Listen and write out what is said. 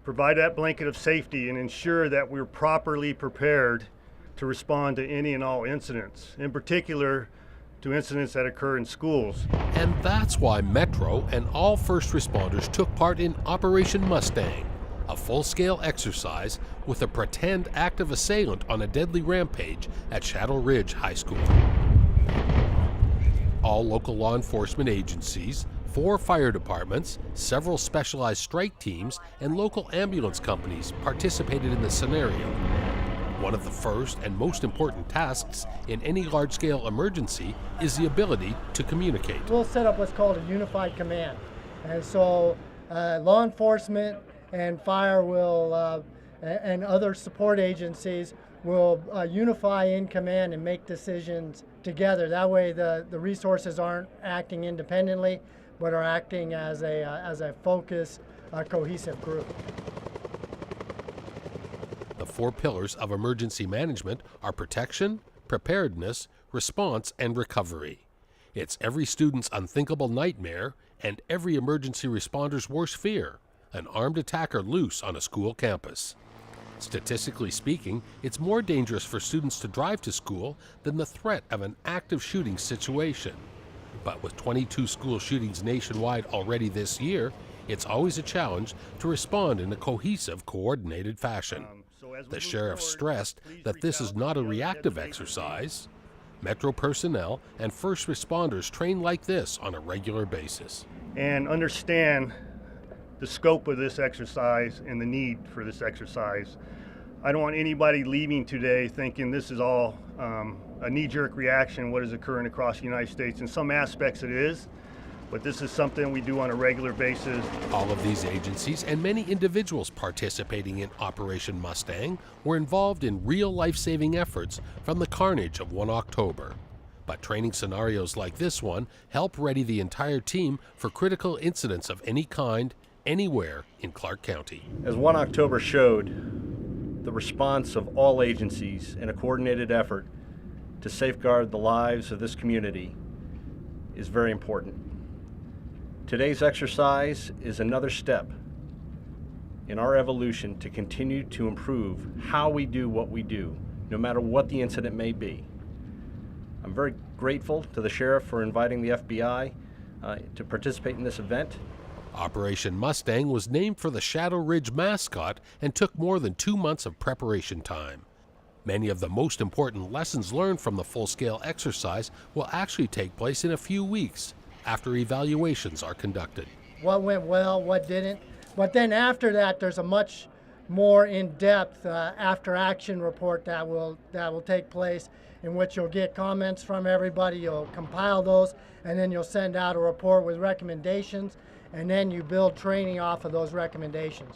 provide that blanket of safety and ensure that we're properly prepared to respond to any and all incidents, in particular to incidents that occur in schools. And that's why Metro and all first responders took part in Operation Mustang, a full-scale exercise with a pretend active assailant on a deadly rampage at Shadow Ridge High School. All local law enforcement agencies, 4 fire departments, several specialized strike teams, and local ambulance companies participated in the scenario. One of the first and most important tasks in any large-scale emergency is the ability to communicate. We'll set up what's called a unified command. And so law enforcement and fire will, and other support agencies will unify in command and make decisions together. That way the resources aren't acting independently, but are acting as a focused, cohesive group. The 4 pillars of emergency management are protection, preparedness, response, and recovery. It's every student's unthinkable nightmare and every emergency responder's worst fear, an armed attacker loose on a school campus. Statistically speaking, it's more dangerous for students to drive to school than the threat of an active shooting situation. But with 22 school shootings nationwide already this year, it's always a challenge to respond in a cohesive, coordinated fashion. The sheriff stressed that this is not a reactive exercise. Metro personnel and first responders train like this on a regular basis. And understand the scope of this exercise and the need for this exercise. I don't want anybody leaving today thinking this is all a knee-jerk reaction, what is occurring across the United States. In some aspects it is, but this is something we do on a regular basis. All of these agencies and many individuals participating in Operation Mustang were involved in real life-saving efforts from the carnage of 1 October. But training scenarios like this one help ready the entire team for critical incidents of any kind, anywhere in Clark County. As 1 October showed, the response of all agencies in a coordinated effort to safeguard the lives of this community is very important. Today's exercise is another step in our evolution to continue to improve how we do what we do, no matter what the incident may be. I'm very grateful to the sheriff for inviting the FBI to participate in this event. Operation Mustang was named for the Shadow Ridge mascot and took more than 2 months of preparation time. Many of the most important lessons learned from the full-scale exercise will actually take place in a few weeks after evaluations are conducted. What went well, what didn't. But then after that, there's a much more in-depth after-action report that will take place, in which you'll get comments from everybody, you'll compile those, and then you'll send out a report with recommendations, and then you build training off of those recommendations.